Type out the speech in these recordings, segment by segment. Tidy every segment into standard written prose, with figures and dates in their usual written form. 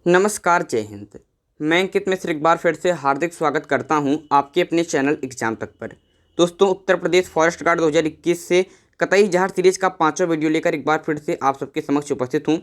नमस्कार, जय हिंद। मैं अंकित मिश्र एक बार फिर से हार्दिक स्वागत करता हूं आपके अपने चैनल एग्जाम तक पर। दोस्तों, उत्तर प्रदेश फॉरेस्ट गार्ड 2021 से कतई जहर सीरीज का 5वां वीडियो लेकर एक बार फिर से आप सबके समक्ष उपस्थित हूं।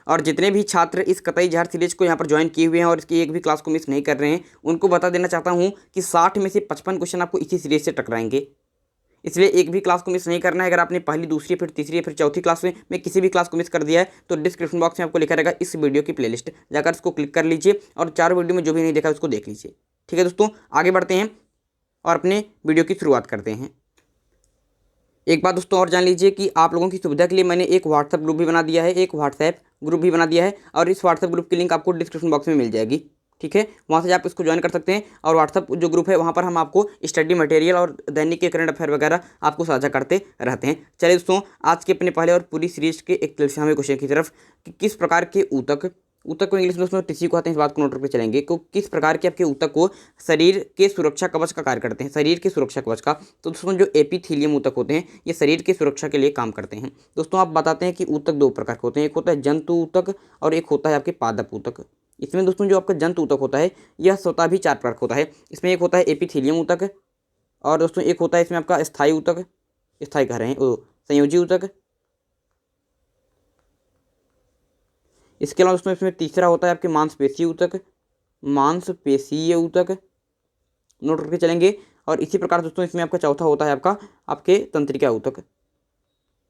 और जितने भी छात्र इस कतई जहर सीरीज को यहां पर ज्वाइन किए हुए हैं और इसकी एक भी क्लास को मिस नहीं कर रहे हैं, उनको बता देना चाहता हूँ कि 60 में से 55 क्वेश्चन आपको इसी सीरीज से टकराएंगे। इसलिए एक भी क्लास को मिस नहीं करना है। अगर आपने पहली, दूसरी, फिर तीसरी या फिर चौथी क्लास में किसी भी क्लास को मिस कर दिया है तो डिस्क्रिप्शन बॉक्स में आपको लिखा रहेगा इस वीडियो की प्लेलिस्ट, जाकर उसको क्लिक कर लीजिए और 4 वीडियो में जो भी नहीं देखा उसको देख लीजिए। ठीक है दोस्तों, आगे बढ़ते हैं और अपने वीडियो की शुरुआत करते हैं। एक बात दोस्तों और जान लीजिए कि आप लोगों की सुविधा के लिए मैंने एक व्हाट्सएप ग्रुप भी बना दिया है, एक व्हाट्सएप ग्रुप भी बना दिया है और इस व्हाट्सएप ग्रुप की लिंक आपको डिस्क्रिप्शन बॉक्स में मिल जाएगी। ठीक है, वहाँ से आप इसको ज्वाइन कर सकते हैं और व्हाट्सएप जो ग्रुप है वहाँ पर हम आपको स्टडी मटेरियल और दैनिक के करंट अफेयर वगैरह आपको साझा करते रहते हैं। चलिए दोस्तों, आज के अपने पहले और पूरी सीरीज के एक हमें क्वेश्चन की तरफ कि किस प्रकार के ऊतक ऊतक को इंग्लिश में दोस्तों टिश्यू कहते हैं, इस बात को नोट करके चलेंगे को किस प्रकार के आपके ऊतक को शरीर के सुरक्षा कवच का कार्य करते हैं, शरीर के सुरक्षा कवच का। तो दोस्तों, जो एपिथेलियम ऊतक होते हैं ये शरीर की सुरक्षा के लिए काम करते हैं। दोस्तों, आप बताते हैं कि ऊतक 2 प्रकार के होते हैं, एक होता है जंतु ऊतक और एक होता है आपके पादप ऊतक। इसमें दोस्तों जो आपका जंतु ऊतक होता है यह स्वतः भी 4 प्रकार का होता है। इसमें एक होता है एपिथेलियम ऊतक और दोस्तों एक होता है इसमें आपका स्थायी ऊतक, स्थायी कह रहे हैं वो संयोजी ऊतक। इसके अलावा दोस्तों इसमें तीसरा होता है आपके मांसपेशीय ऊतक, मांसपेशीय ऊतक नोट करके चलेंगे। और इसी प्रकार दोस्तों इसमें आपका चौथा होता है आपके तंत्रिका ऊतक,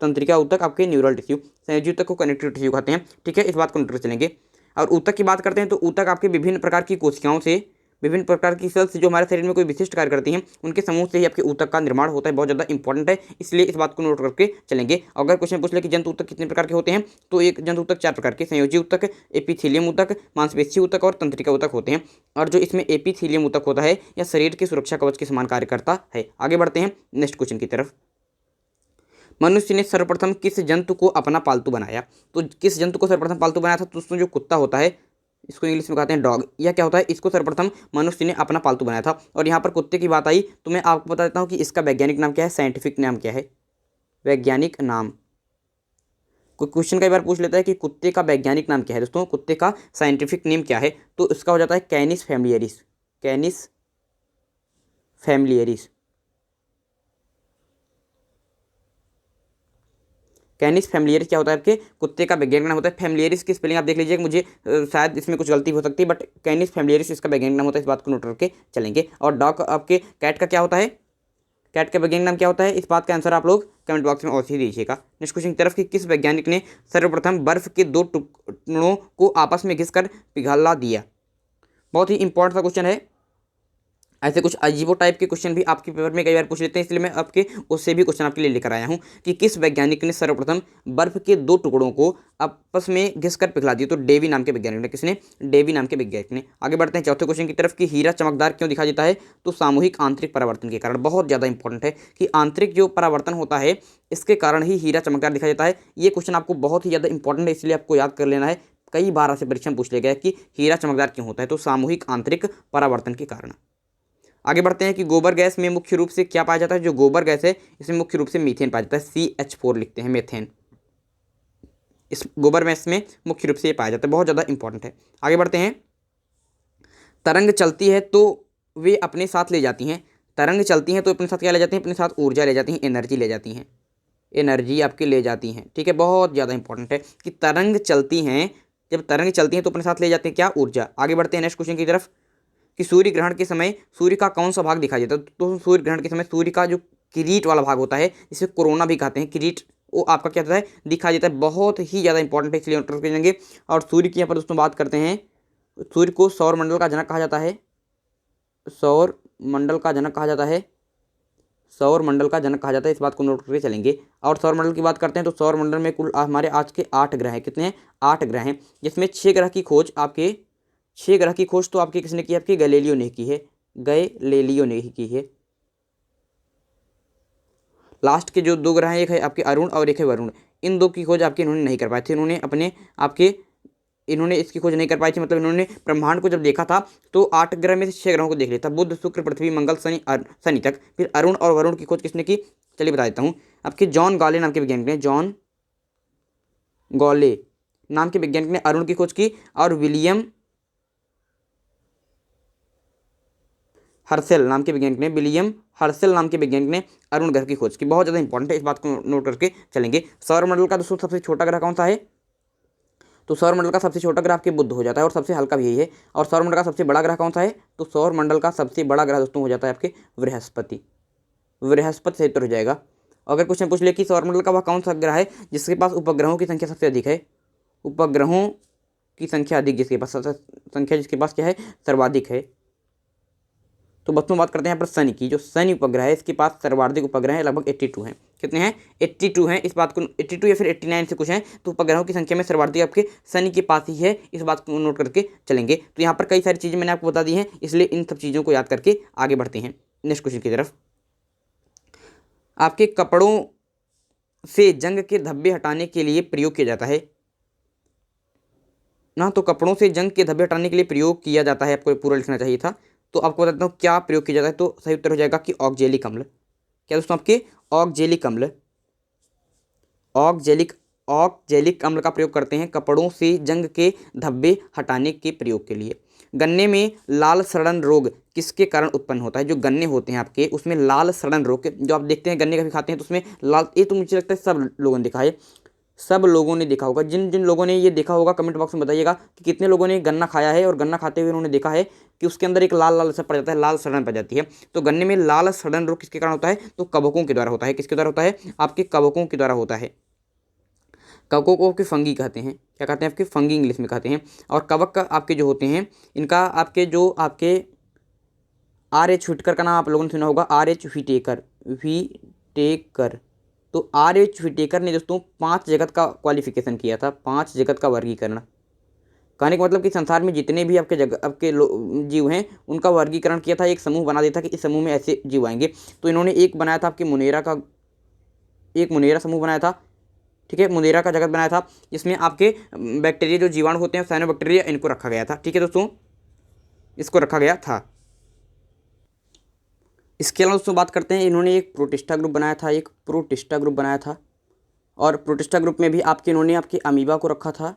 तंत्रिका ऊतक आपके न्यूरल टिश्यू, संयोजी ऊतक को कनेक्टिव टिश्यू कहते हैं। ठीक है, इस बात को नोट करके चलेंगे। और ऊतक की बात करते हैं तो ऊतक आपके विभिन्न प्रकार की कोशिकाओं से, विभिन्न प्रकार की सेल्स जो हमारे शरीर में कोई विशिष्ट कार्य करती हैं उनके समूह से ही आपके ऊतक का निर्माण होता है। बहुत ज़्यादा इंपॉर्टेंट है, इसलिए इस बात को नोट करके चलेंगे। अगर क्वेश्चन पूछ ले कि जंतु ऊतक कितने प्रकार के होते हैं तो एक जंतु ऊतक 4 प्रकार के, संयोजी ऊतक, एपिथेलियम ऊतक, मांसपेशीय ऊतक और तंत्रिका ऊतक होते हैं। और जो इसमें एपिथेलियम ऊतक होता है यह शरीर के सुरक्षा कवच के समान कार्य करता है। आगे बढ़ते हैं नेक्स्ट क्वेश्चन की तरफ। मनुष्य ने सर्वप्रथम किस जंतु को अपना पालतू बनाया? तो किस जंतु को सर्वप्रथम पालतू बनाया था? तो दोस्तों जो कुत्ता होता है इसको इंग्लिश में कहते हैं डॉग। यह क्या होता है, इसको सर्वप्रथम मनुष्य ने अपना पालतू बनाया था। और यहाँ पर कुत्ते की बात आई तो मैं आपको बता देता हूँ कि इसका वैज्ञानिक नाम क्या है, साइंटिफिक नाम क्या है, वैज्ञानिक नाम। कोई क्वेश्चन कई बार पूछ लेता है कि कुत्ते का वैज्ञानिक नाम क्या है। दोस्तों, कुत्ते का साइंटिफिक नेम क्या है तो इसका हो जाता है कैनिस फैमिलियरिस, कैनिस फैमिलियरिस। कैनिस फैमिलियरिस क्या होता है, आपके कुत्ते का वैज्ञानिक नाम होता है। फैमिलियरिस की स्पेलिंग आप देख लीजिए, मुझे शायद इसमें कुछ गलती हो सकती है, बट कैनिस फैमिलियरिस इसका वैज्ञानिक नाम होता है। इस बात को नोट करके चलेंगे। और डॉग आपके कैट का क्या होता है, कैट का वैज्ञानिक नाम क्या होता है, इस बात का आंसर आप लोग कमेंट बॉक्स में अवश्य दीजिएगा। नेक्स्ट क्वेश्चन की तरफ कि किस वैज्ञानिक ने सर्वप्रथम बर्फ के 2 टुकड़ों को आपस में घिसकर पिघला दिया? बहुत ही इंपॉर्टेंट सा क्वेश्चन है। ऐसे कुछ अजीबो टाइप के क्वेश्चन भी आपके पेपर में कई बार पूछ लेते हैं, इसलिए मैं आपके उससे भी क्वेश्चन आपके लिए लेकर आया हूं कि किस वैज्ञानिक ने सर्वप्रथम बर्फ के 2 टुकड़ों को आपस में घिसकर पिघला दिया? तो डेवी नाम के वैज्ञानिक ने। किसने? डेवी नाम के वैज्ञानिक ने। आगे बढ़ते हैं चौथे क्वेश्चन की तरफ कि हीरा चमकदार क्यों दिखाई देता है? तो सामूहिक आंतरिक परावर्तन के कारण। बहुत ज़्यादा इंपॉर्टेंट है कि आंतरिक जो परावर्तन होता है इसके कारण ही हीरा चमकदार दिखाई देता है। ये क्वेश्चन आपको बहुत ही ज़्यादा इंपॉर्टेंट है, इसलिए आपको याद कर लेना है। कई बार आपसे परीक्षा में पूछ लिया गया कि हीरा चमकदार क्यों होता है, तो सामूहिक आंतरिक परावर्तन के कारण। आगे बढ़ते हैं कि गोबर गैस में मुख्य रूप से क्या पाया जाता है? जो गोबर गैस है इसमें मुख्य रूप से मीथेन पाया जाता है, CH4 लिखते हैं, मेथेन। इस गोबर गैस में मुख्य रूप से ये पाया जाता है, बहुत ज़्यादा इंपॉर्टेंट है। आगे बढ़ते हैं। तरंग चलती है तो वे अपने साथ ले जाती हैं, तरंग चलती हैं तो अपने साथ क्या ले जाती हैं? अपने साथ ऊर्जा ले जाती हैं, एनर्जी ले जाती हैं, एनर्जी आपकी ले जाती हैं। ठीक है, बहुत ज़्यादा इंपॉर्टेंट है कि तरंग चलती हैं, जब तरंग चलती हैं तो अपने साथ ले जाते हैं क्या? ऊर्जा। आगे बढ़ते हैं नेक्स्ट क्वेश्चन की तरफ कि सूर्य ग्रहण के समय सूर्य का कौन सा भाग दिखाई देता है? तो सूर्य ग्रहण के समय सूर्य का जो किरीट वाला भाग होता है, जिसे कोरोना भी कहते हैं, किरीट, वो आपका क्या होता है? दिखाई देता है। बहुत ही ज़्यादा इंपॉर्टेंट है, इसलिए नोट करके जाएंगे। और सूर्य की यहाँ पर दोस्तों बात करते हैं, सूर्य को सौर मंडल का जनक कहा जाता है, सौर मंडल का जनक कहा जाता है, सौर मंडल का जनक कहा जाता है। इस बात को नोट करके चलेंगे। और सौर मंडल की बात करते हैं तो सौर मंडल में कुल हमारे आज के 8 ग्रह हैं। कितने हैं? 8 ग्रह हैं, जिसमें 6 ग्रह की खोज आपके 6 ग्रह की खोज तो आपकी किसने की? आपकी गैलीलियो ने की है, गैलीलियो ने ही की है। लास्ट के जो 2 ग्रह हैं, एक है आपके अरुण और एक है वरुण। इन 2 की खोज आपके इन्होंने नहीं कर पाए थे, इन्होंने अपने आपके इन्होंने इसकी खोज नहीं कर पाई थी। मतलब इन्होंने ब्रह्मांड को जब देखा था तो 8 ग्रह में से 6 ग्रहों को देख लिया था, बुध, शुक्र, पृथ्वी, मंगल, शनि तक। फिर अरुण और वरुण की खोज किसने की? चलिए बता देता हूँ। आपके जॉन गॉले नाम के वैज्ञानिक ने, जॉन गॉले नाम के वैज्ञानिक ने अरुण की खोज की। और विलियम हर्सेल नाम के वैज्ञानिक ने, विलियम हर्सेल नाम के वैज्ञानिक ने अरुण ग्रह की खोज की। बहुत ज़्यादा इंपॉर्टेंट है, इस बात को नोट करके चलेंगे। सौरमंडल का दोस्तों सबसे छोटा ग्रह कौन सा है? तो सौरमंडल का सबसे छोटा ग्रह आपके बुध हो जाता है और सबसे हल्का भी यही है। और सौरमंडल का सबसे बड़ा ग्रह कौन सा है? तो सौरमंडल का सबसे बड़ा ग्रह दोस्तों हो जाता है आपके बृहस्पति। बृहस्पति सही उत्तर हो जाएगा। अगर क्वेश्चन पूछ ले कि सौरमंडल का वह कौन सा ग्रह है जिसके पास उपग्रहों की संख्या सबसे अधिक है? उपग्रहों की संख्या अधिक जिसके पास, संख्या जिसके पास क्या है? सर्वाधिक है। तो बच्चों बात करते हैं यहाँ पर शनि की। जो शनि उपग्रह है इसके पास सर्वाधिक उपग्रह है, लगभग 82 हैं। कितने हैं? 82 हैं। इस बात को 82 या फिर 89 से कुछ हैं। तो उपग्रहों की संख्या में सर्वाधिक आपके शनि के पास ही है, इस बात को नोट करके चलेंगे। तो यहाँ पर कई सारी चीज़ें मैंने आपको बता दी हैं, इसलिए इन सब चीज़ों को याद करके आगे बढ़ते हैं नेक्स्ट क्वेश्चन की तरफ। आपके कपड़ों से जंग के धब्बे हटाने के लिए प्रयोग किया जाता है ना। तो कपड़ों से जंग के धब्बे हटाने के लिए प्रयोग किया जाता है, आपको पूरा लिखना चाहिए था। तो आपको बताता हूँ क्या प्रयोग किया जाता है। तो सही उत्तर हो जाएगा कि ऑक्जेलिक अम्ल। क्या दोस्तों? आपके ऑक्जेलिक अम्ल। ऑक्जेलिक अम्ल का प्रयोग करते हैं कपड़ों से जंग के धब्बे हटाने के प्रयोग के लिए। गन्ने में लाल सड़न रोग किसके कारण उत्पन्न होता है? जो गन्ने होते हैं आपके उसमें लाल सड़न रोग, जो आप देखते हैं गन्ने कभी खाते हैं तो उसमें लाल, ये तो मुझे लगता है सब लोगों ने देखा है, सब लोगों ने देखा होगा। जिन जिन लोगों ने ये देखा होगा कमेंट बॉक्स में बताइएगा कि कितने लोगों ने गन्ना खाया है और गन्ना खाते हुए उन्होंने देखा है कि उसके अंदर एक लाल लाल सा पड़ जाता है, लाल सड़न पड़ जाती है। तो गन्ने में लाल सड़न रोग किसके कारण होता है? तो कवकों के द्वारा होता है। किसके द्वारा होता है? आपके कवकों के द्वारा होता है। कवकों को आपके फंगी कहते हैं। क्या कहते हैं? आपके फंगी इंग्लिश में कहते हैं। और कवक का आपके जो होते हैं इनका आपके जो आपके R.H. व्हिटेकर का नाम आप लोगों ने सुना होगा, R.H. व्हिटेकर। तो R.H. व्हिटेकर ने दोस्तों 5 जगत का क्वालिफिकेशन किया था, 5 जगत का वर्गीकरण। कहने का मतलब कि संसार में जितने भी आपके आपके जीव हैं उनका वर्गीकरण किया था, एक समूह बना दिया था कि इस समूह में ऐसे जीव आएंगे। तो इन्होंने एक बनाया था आपके मुनेरा का, एक मुनेरा समूह बनाया था, ठीक है, मुनेरा का जगत बनाया था, जिसमें आपके बैक्टीरिया जो जीवाणु होते हैं साइनोबैक्टीरिया, इनको रखा गया था। ठीक है दोस्तों, इसको रखा गया था। इसके अलावा दोस्तों बात करते हैं, इन्होंने एक प्रोटिस्टा ग्रुप बनाया था, एक प्रोटिस्टा ग्रुप बनाया था। और प्रोटिस्टा ग्रुप में भी आपके इन्होंने आपके अमीबा को रखा था,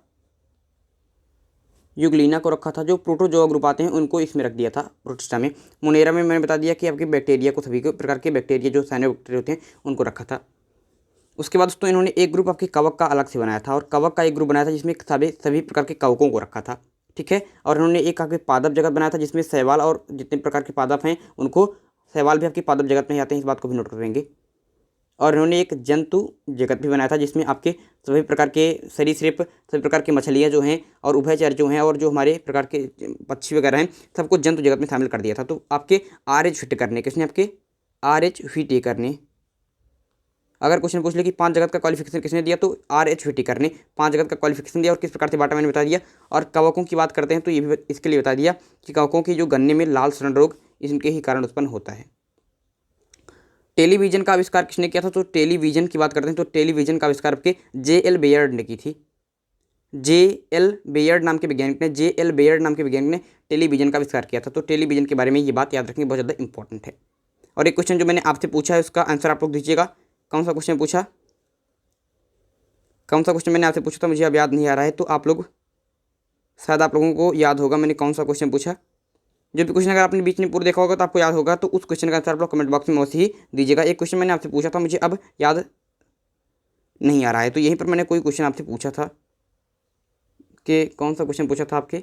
यूग्लिना को रखा था। जो प्रोटोजोआ ग्रुप आते हैं उनको इसमें रख दिया था प्रोटिस्टा में। मुनेरा में मैंने बता दिया कि आपके बैक्टीरिया को, सभी प्रकार के बैक्टीरिया जो साइनोबैक्टीरिया होते हैं उनको रखा था। उसके बाद दोस्तों इन्होंने एक ग्रुप आपके कवक का अलग से बनाया था, और कवक का एक ग्रुप बनाया था जिसमें सभी प्रकार के कवकों को रखा था। ठीक है, और इन्होंने एक आपके पादप जगत बनाया था जिसमें शैवाल और जितने प्रकार के पादप हैं उनको, शैवाल भी आपके पादप जगत में आते हैं, इस बात को भी नोट करेंगे। और इन्होंने एक जंतु जगत भी बनाया था जिसमें आपके सभी प्रकार के सरीसृप, सभी प्रकार की मछलियाँ जो हैं और उभयचर जो हैं और जो हमारे प्रकार के पक्षी वगैरह हैं सबको जंतु जगत में शामिल कर दिया था। तो आपके R.H. व्हिटेकर ने, किसने? आपके R.H. व्हिटेकर ने। अगर क्वेश्चन पूछ ले कि 5 जगत का क्वालिफिकेशन किसने दिया, तो R.H. व्हिटेकर ने 5 जगत का क्वालिफिकेशन दिया। और किस प्रकार से बांटा मैंने बता दिया। और कवकों की बात करते हैं तो ये भी इसके लिए बता दिया कि कवकों की जो गन्ने में लाल सड़न रोग इनके ही कारण उत्पन्न होता है। टेलीविजन का आविष्कार किसने किया था? तो टेलीविजन की बात करते हैं तो टेलीविजन का आविष्कार आपके J.L. बेयर्ड ने की थी। J.L. बेयर्ड नाम के वैज्ञानिक ने, J.L. बेयर्ड नाम के वैज्ञानिक ने टेलीविजन का आविष्कार किया था। तो टेलीविजन के बारे में ये बात याद रखनी बहुत ज़्यादा इंपॉर्टेंट है। और एक क्वेश्चन जो मैंने आपसे पूछा है उसका आंसर आप लोग दीजिएगा। कौन सा क्वेश्चन पूछा? कौन सा क्वेश्चन मैंने आपसे पूछा था, मुझे अब याद नहीं आ रहा है। तो आप लोग, शायद आप लोगों को याद होगा मैंने कौन सा क्वेश्चन पूछा। जो भी क्वेश्चन अगर आपने बीच में पूरा देखा होगा तो आपको याद होगा, तो उस क्वेश्चन का आंसर आप लोग कमेंट बॉक्स में वैसे ही दीजिएगा। एक क्वेश्चन मैंने आपसे पूछा था, मुझे अब याद नहीं आ रहा है। तो यहीं पर मैंने कोई क्वेश्चन आपसे पूछा था कि कौन सा क्वेश्चन पूछा था आपके,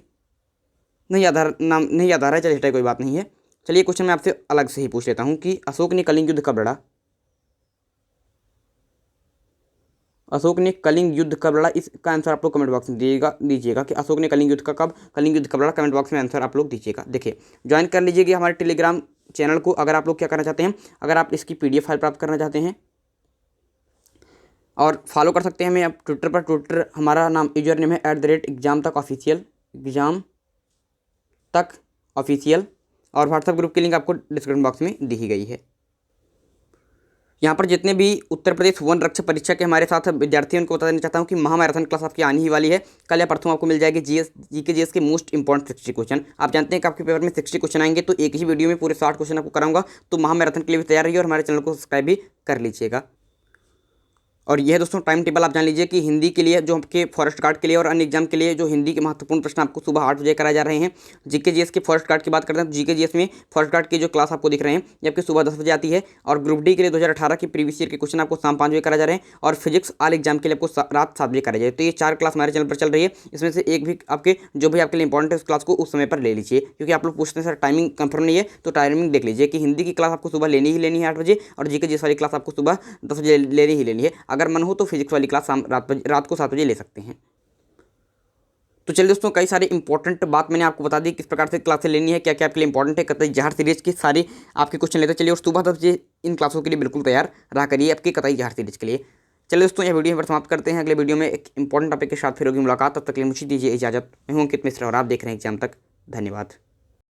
नहीं याद आ रहा, नाम नहीं याद आ रहा है। चलिए हटाइए, कोई बात नहीं है। चलिए क्वेश्चन मैं आपसे अलग से ही पूछ लेता हूँ कि अशोक ने कलिंग युद्ध कब लड़ा? अशोक ने कलिंग युद्ध कब लड़ा, इसका आंसर आप लोग कमेंट बॉक्स में दीजिएगा कि अशोक ने कलिंग युद्ध कब लड़ा। कमेंट बॉक्स में आंसर आप लोग दीजिएगा। देखिए, ज्वाइन कर लीजिएगा हमारे टेलीग्राम चैनल को अगर आप लोग क्या करना चाहते हैं, अगर आप इसकी PDF फाइल प्राप्त करना चाहते हैं। और फॉलो कर सकते हैं हमें आप ट्विटर पर। ट्विटर हमारा नाम यूजर नेम है @exam तक ऑफिशियल, एग्जाम तक ऑफिशियल। और व्हाट्सएप ग्रुप की लिंक आपको डिस्क्रिप्शन बॉक्स में दी ही गई है। यहाँ पर जितने भी उत्तर प्रदेश वन रक्षक परीक्षा के हमारे साथ विद्यार्थी हैं उनको बता देना चाहता हूँ कि महामैराथन क्लास आपकी आने ही वाली है। कल या परसों आपको मिल जाएगी जीके जीएस के मोस्ट इंपॉर्टेंट 60 क्वेश्चन। आप जानते हैं कि आपके पेपर में 60 क्वेश्चन आएंगे, तो एक ही वीडियो में पूरे 60 क्वेश्चन आपको कराऊंगा। तो महामैराथन के लिए भी तैयार रहिए और हमारे चैनल को सब्सक्राइब भी कर लीजिएगा। और यह दोस्तों टाइम टेबल आप जान लीजिए कि हिंदी के लिए जो आपके फॉरेस्ट गार्ड के लिए और अन्य एग्जाम के लिए जो हिंदी के महत्वपूर्ण प्रश्न आपको सुबह 8 बजे कराए जा रहे हैं। जीके जीएस के फॉरेस्ट गार्ड की बात करते हैं तो जीके जीएस में फॉरेस्ट गार्ड की जो क्लास आपको दिख रहे हैं ये आपकी सुबह 10 बजे आती है। और ग्रुप डी के लिए 2018 की प्रीवियस ईयर के क्वेश्चन आपको शाम 5 बजे कराए जा रहे हैं। और फिजिक्स ऑल एग्जाम के लिए आपको रात 7 बजे कराए जाए। तो ये 4 क्लास हमारे चैनल पर चल रही है। इसमें से एक भी आपके जो भी आपके लिए इंपॉर्टेंट है उस क्लास को उस समय पर ले लीजिए, क्योंकि आप लोग पूछते हैं सर टाइमिंग कंफर्म नहीं है, तो टाइमिंग देख लीजिए कि हिंदी की क्लास आपको सुबह लेनी ही लेनी है 8 बजे, और जीके जीएस वाली क्लास आपको सुबह 10 बजे लेनी ही लेनी है। अगर मन हो तो फिजिक्स वाली क्लास रात को 7 बजे ले सकते हैं। तो चलिए दोस्तों, कई सारे इंपॉर्टेंट बात मैंने आपको बता दी किस प्रकार से क्लासें लेनी है, क्या क्या आपके लिए इंपॉर्टेंट है, कतई जहर सीरीज की सारी आपके क्वेश्चन लेते चलिए। और सुबह 10 बजे इन क्लासों के लिए बिल्कुल तैयार रहा करिए आपकी कतई जहर सीरीज के लिए। चलिए दोस्तों, यह वीडियो पर समाप्त करते हैं। अगले वीडियो में एक इंपॉर्टेंट टॉपिक के साथ फिर होगी मुलाकात। तब तक के लिए मुझे दीजिए इजाजत। मैं हूं अंकित मिश्रा और आप देख रहे हैं एग्जाम तक। धन्यवाद।